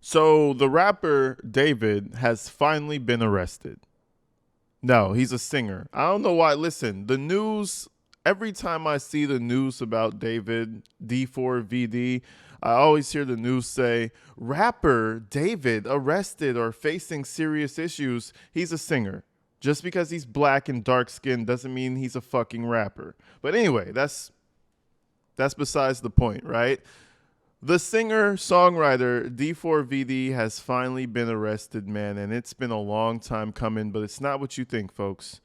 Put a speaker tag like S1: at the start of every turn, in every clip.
S1: So the rapper David has finally been arrested. No, he's a singer. I don't know why. Listen, the news, every time I see the news about David, D4vd, I always hear the news say, rapper David arrested or facing serious issues. He's a singer. Just because he's black and dark skinned doesn't mean he's a fucking rapper. But anyway, that's besides the point, right? The singer-songwriter D4vd has finally been arrested, man, and it's been a long time coming, but it's not what you think, folks.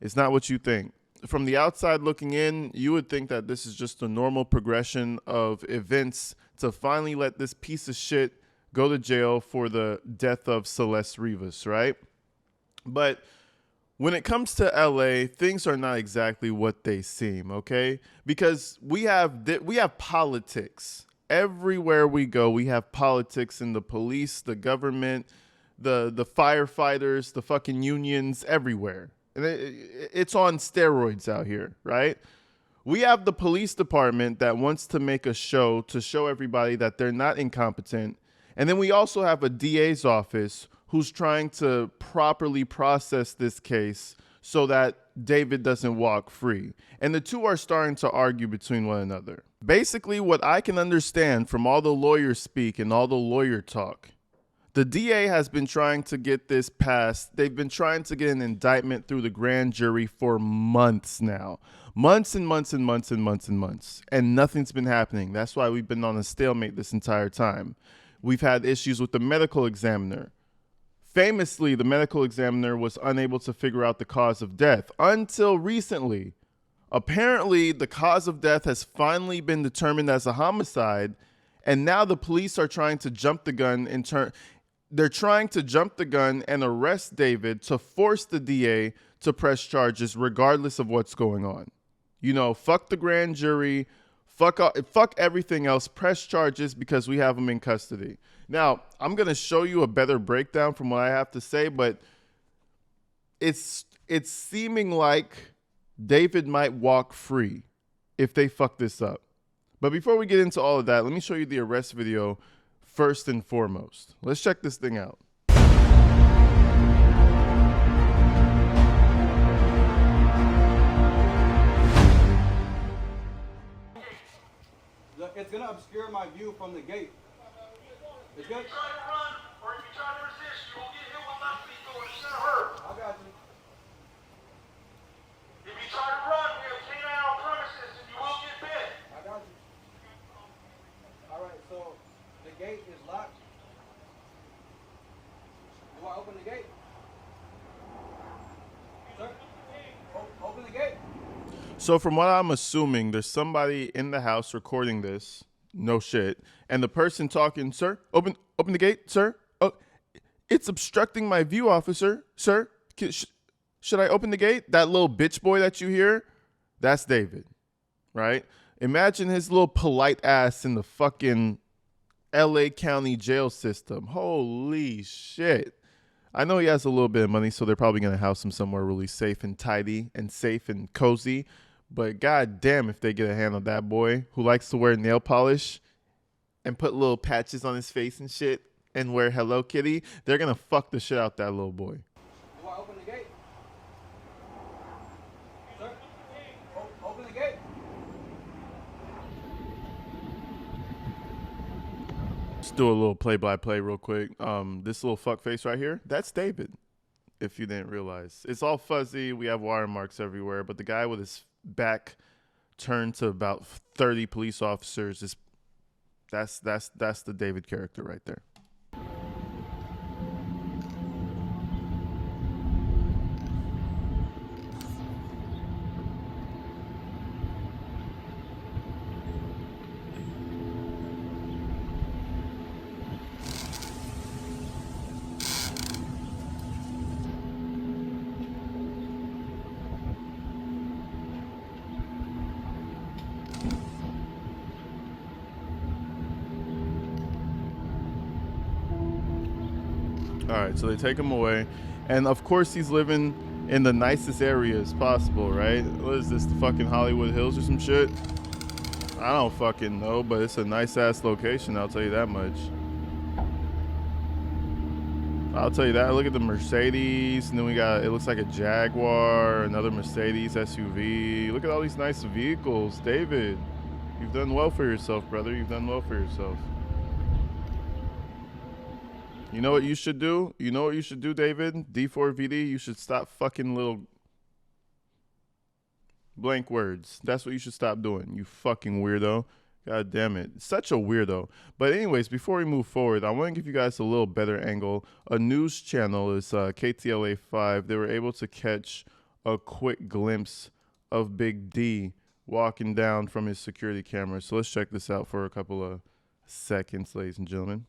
S1: It's not what you think. From the outside looking in, you would think that this is just a normal progression of events to finally let this piece of shit go to jail for the death of Celeste Rivas, right? But when it comes to LA, things are not exactly what they seem, okay? Because we have politics. Everywhere we go, we have politics in the police, the government, the firefighters, the fucking unions, everywhere. And it's on steroids out here, right? We have the police department that wants to make a show to show everybody that they're not incompetent. And then we also have a DA's office who's trying to properly process this case so that David doesn't walk free. And the two are starting to argue between one another. Basically, what I can understand from all the lawyers speak and all the lawyer talk, the DA has been trying to get this passed. They've been trying to get an indictment through the grand jury for months now. Months and months and months and months and months. And nothing's been happening. That's why we've been on a stalemate this entire time. We've had issues with the medical examiner. Famously, the medical examiner was unable to figure out the cause of death until recently. Apparently, the cause of death has finally been determined as a homicide, and now the police are trying to jump the gun they're trying to jump the gun and arrest David to force the DA to press charges regardless of what's going on. You know, fuck the grand jury, fuck everything else, press charges because we have them in custody. Now, I'm going to show you a better breakdown from what I have to say, but it's seeming like David might walk free if they fuck this up. But before we get into all of that, let me show you the arrest video first and foremost. Let's check this thing out.
S2: Look, it's gonna obscure my view from the gate. It's good?
S3: If you try to run or if you try to resist, you will get hit with my feet going. It's gonna hurt.
S2: I got you.
S3: If you try to run, we have canine on premises and you will get bit.
S2: I got you. Alright, so the gate is locked. Do I open the gate? Sir? Open the gate.
S1: So from what I'm assuming, there's somebody in the house recording this. No shit. And the person talking, sir, open the gate, sir. Oh, it's obstructing my view, officer. Sir, should I open the gate? That little bitch boy that you hear, that's David, right? Imagine his little polite ass in the fucking LA County jail system. Holy shit. I know he has a little bit of money, so they're probably going to house him somewhere really safe and tidy and safe and cozy. But god damn if they get a hand on that boy who likes to wear nail polish and put little patches on his face and shit and wear Hello Kitty, they're going to fuck the shit out that little boy.
S2: Do I open the gate? Sir? Open the gate.
S1: Let's do a little play-by-play real quick. This little fuck face right here, that's David, if you didn't realize. It's all fuzzy. We have watermarks everywhere, but the guy with his back turned to about 30 police officers is that's the David character right there. All right, so they take him away. And of course he's living in the nicest areas possible, right? What is this, the fucking Hollywood Hills or some shit? I don't fucking know, but it's a nice ass location, I'll tell you that much. I'll tell you that. Look at the Mercedes, and then we got, it looks like a Jaguar, another Mercedes SUV. Look at all these nice vehicles. David, you've done well for yourself, brother. You've done well for yourself. You know what you should do? You know what you should do, David? D4vd, you should stop fucking little blank words. That's what you should stop doing, you fucking weirdo. God damn it. Such a weirdo. But anyways, before we move forward, I want to give you guys a little better angle. A news channel is KTLA 5. They were able to catch a quick glimpse of Big D walking down from his security camera. So let's check this out for a couple of seconds, ladies and gentlemen.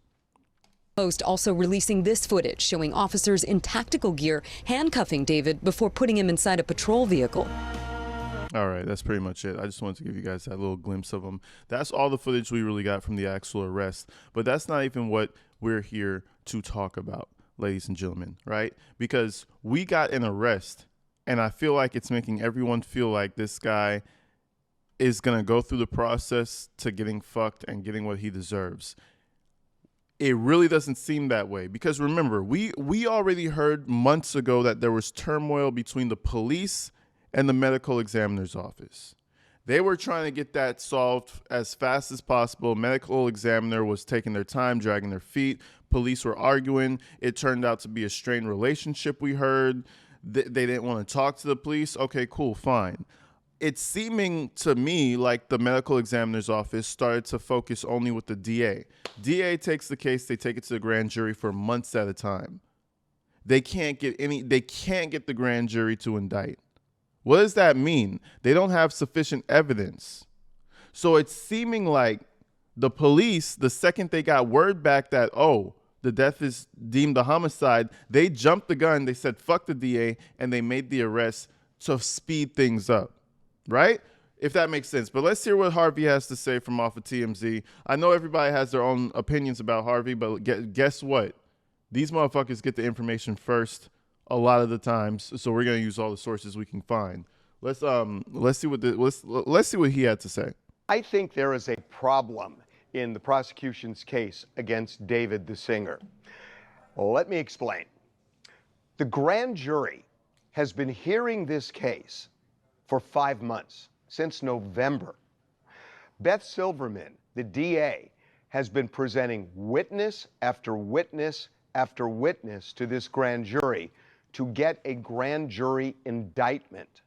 S4: Post also releasing this footage showing officers in tactical gear handcuffing David before putting him inside a patrol vehicle.
S1: All right, that's pretty much it. I just wanted to give you guys that little glimpse of him. That's all the footage we really got from the actual arrest. But that's not even what we're here to talk about, ladies and gentlemen, right? Because we got an arrest, and I feel like it's making everyone feel like this guy is going to go through the process to getting fucked and getting what he deserves. It really doesn't seem that way, because remember, we already heard months ago that there was turmoil between the police and the medical examiner's office. They were trying to get that solved as fast as possible. Medical examiner was taking their time, dragging their feet. Police were arguing. It turned out to be a strained relationship, we heard. They didn't want to talk to the police. Okay, cool, fine. It's seeming to me like the medical examiner's office started to focus only with the DA. DA takes the case, they take it to the grand jury for months at a time. They can't get the grand jury to indict. What does that mean? They don't have sufficient evidence. So it's seeming like the police, the second they got word back that, oh, the death is deemed a homicide, they jumped the gun, they said, fuck the DA, and they made the arrest to speed things up, right? If that makes sense. But let's hear what Harvey has to say from off of TMZ. I know everybody has their own opinions about Harvey, but guess what? These motherfuckers get the information first a lot of the times, so we're gonna use all the sources we can find. Let's see what he had to say.
S5: I think there is a problem in the prosecution's case against David the singer. Let me explain. The grand jury has been hearing this case for 5 months, since November. Beth Silverman, the DA, has been presenting witness after witness after witness to this grand jury to get a grand jury indictment.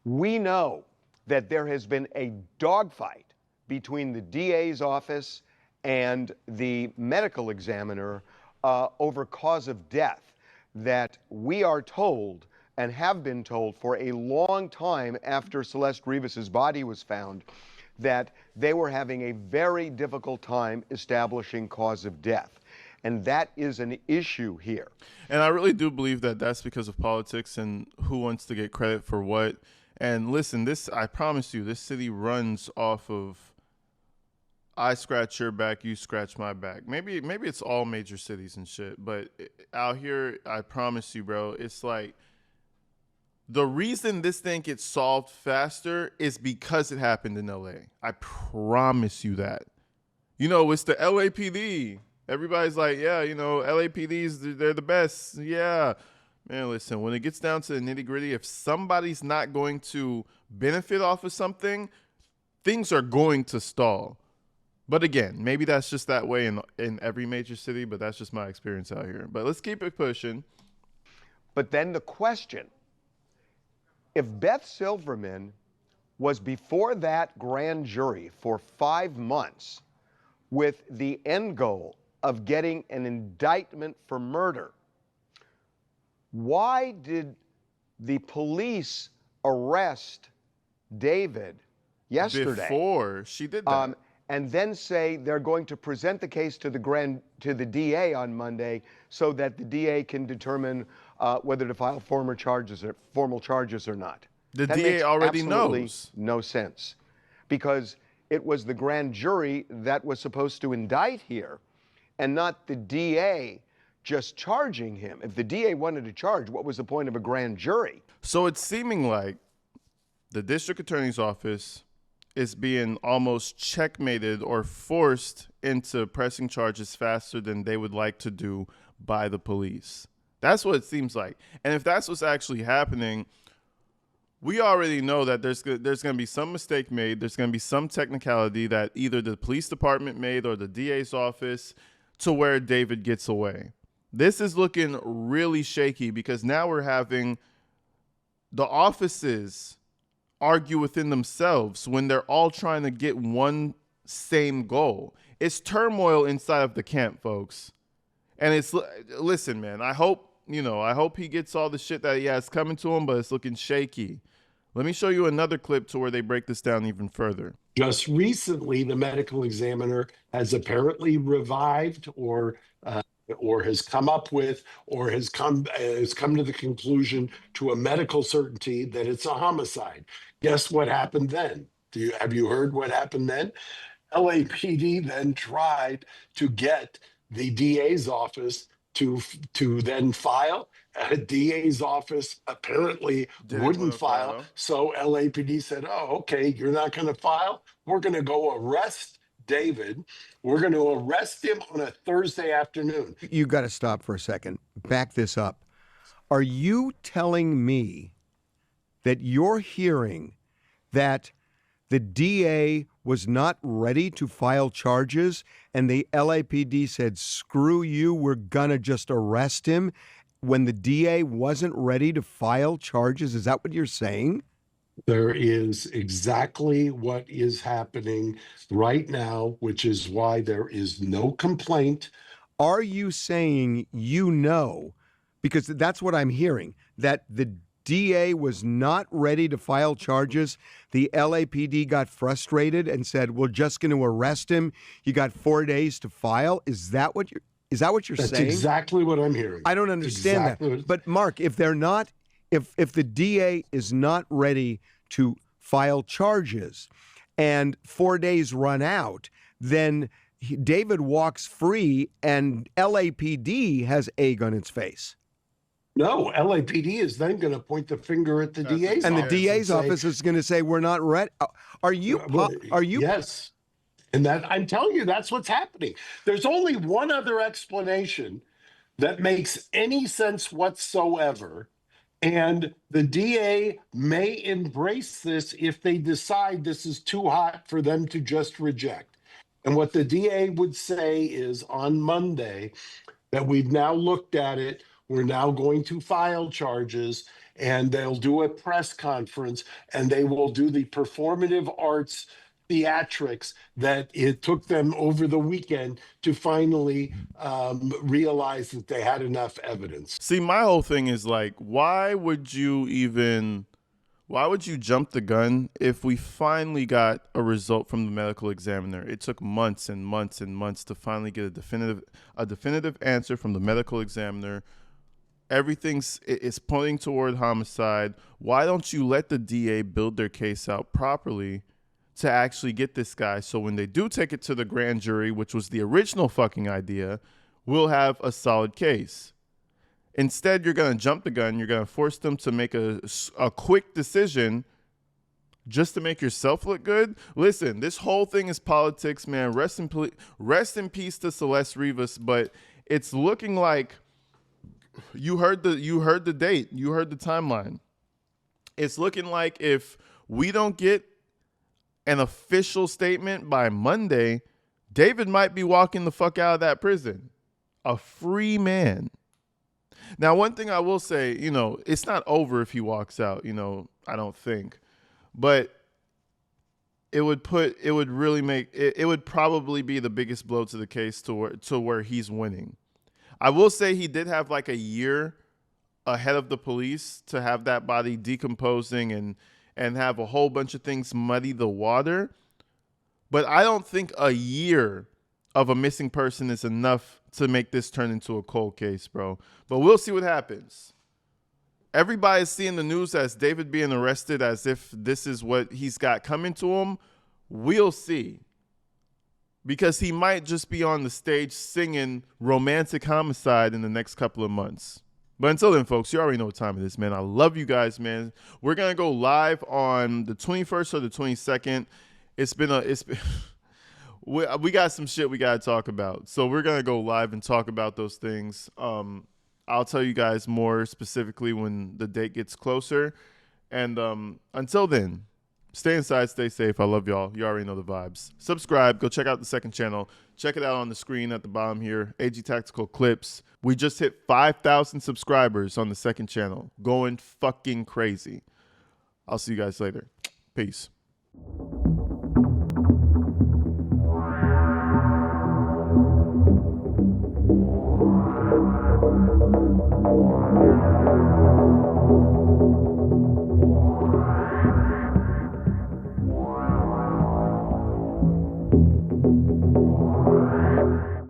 S5: We know that there has been a dogfight between the DA's office and the medical examiner over cause of death that we are told and have been told for a long time after Celeste Rivas' body was found that they were having a very difficult time establishing cause of death. And that is an issue here.
S1: And I really do believe that that's because of politics and who wants to get credit for what. And listen, I promise you, this city runs off of I scratch your back, you scratch my back. Maybe it's all major cities and shit, but out here, I promise you, bro, it's like the reason this thing gets solved faster is because it happened in LA. I promise you that. You know, it's the LAPD. Everybody's like, yeah, you know, LAPDs, they're the best. Yeah. Man, listen, when it gets down to the nitty gritty, if somebody's not going to benefit off of something, things are going to stall. But again, maybe that's just that way in every major city, but that's just my experience out here. But let's keep it pushing.
S5: But then the question, if Beth Silverman was before that grand jury for 5 months with the end goal of getting an indictment for murder, why did the police arrest David yesterday?
S1: Before she did that.
S5: And then say they're going to present the case to the DA on Monday so that the DA can determine whether to file formal charges or not.
S1: The
S5: That
S1: DA
S5: makes
S1: already
S5: absolutely
S1: knows.
S5: No sense, because it was the grand jury that was supposed to indict here, and not the DA just charging him. If the DA wanted to charge, what was the point of a grand jury?
S1: So it's seeming like the district attorney's office is being almost checkmated or forced into pressing charges faster than they would like to do by the police. That's what it seems like. And if that's what's actually happening, we already know that there's going to be some mistake made. There's going to be some technicality that either the police department made or the DA's office to where David gets away. This is looking really shaky because now we're having the offices argue within themselves when they're all trying to get one same goal. It's turmoil inside of the camp, folks. And listen, man, I hope he gets all the shit that he has coming to him, but it's looking shaky. Let me show you another clip to where they break this down even further.
S6: Just recently, the medical examiner has apparently revived or has come up with or has come to the conclusion to a medical certainty that it's a homicide. Guess what happened then? Have you heard what happened then? LAPD then tried to get the DA's office to then file. DA's office apparently wouldn't file. So LAPD said, oh, okay, you're not going to file? We're going to go arrest David. We're going to arrest him on a Thursday afternoon.
S7: You got to stop for a second. Back this up. Are you telling me that you're hearing that the DA was not ready to file charges and the LAPD said, screw you, we're going to just arrest him when the DA wasn't ready to file charges? Is that what you're saying?
S6: There is exactly what is happening right now, which is why there is no complaint.
S7: Are you saying because that's what I'm hearing, that the DA was not ready to file charges. The LAPD got frustrated and said, we're just going to arrest him. You got 4 days to file. Is that what you're saying?
S6: That's exactly what I'm hearing.
S7: I don't understand that. But Mark, if they're not, if the DA is not ready to file charges and 4 days run out, then David walks free and LAPD has egg on its face.
S6: No, LAPD is then going to point the finger at the DA's office.
S7: And the DA's office is going to say, we're not ready. Are you?
S6: Yes. And that I'm telling you, that's what's happening. There's only one other explanation that makes any sense whatsoever. And the DA may embrace this if they decide this is too hot for them to just reject. And what the DA would say is on Monday that we've now looked at it. We're now going to file charges, and they'll do a press conference, and they will do the performative arts theatrics that it took them over the weekend to finally realize that they had enough evidence.
S1: See, my whole thing is like, why would you jump the gun if we finally got a result from the medical examiner? It took months and months and months to finally get a definitive answer from the medical examiner. Everything's pointing toward homicide. Why don't you let the DA build their case out properly to actually get this guy, so when they do take it to the grand jury, which was the original fucking idea, we'll have a solid case. Instead, you're going to jump the gun. You're going to force them to make a quick decision just to make yourself look good. Listen, this whole thing is politics, man. Rest in peace to Celeste Rivas, but it's looking like you heard the date. You heard the timeline. It's looking like if we don't get an official statement by Monday, David might be walking the fuck out of that prison. A free man. Now, one thing I will say, it's not over if he walks out, I don't think. But it would probably be the biggest blow to the case to where he's winning. I will say he did have like a year ahead of the police to have that body decomposing and have a whole bunch of things muddy the water. But I don't think a year of a missing person is enough to make this turn into a cold case, bro. But we'll see what happens. Everybody's seeing the news as David being arrested as if this is what he's got coming to him. We'll see. Because he might just be on the stage singing Romantic Homicide in the next couple of months. But until then, folks, you already know what time it is, man. I love you guys, man. We're going to go live on the 21st or the 22nd. we got some shit we got to talk about. So we're going to go live and talk about those things. I'll tell you guys more specifically when the date gets closer. And until then, stay inside, stay safe. I love y'all. You already know the vibes. Subscribe. Go check out the second channel. Check it out on the screen at the bottom here. AG Tactical Clips. We just hit 5,000 subscribers on the second channel. Going fucking crazy. I'll see you guys later. Peace.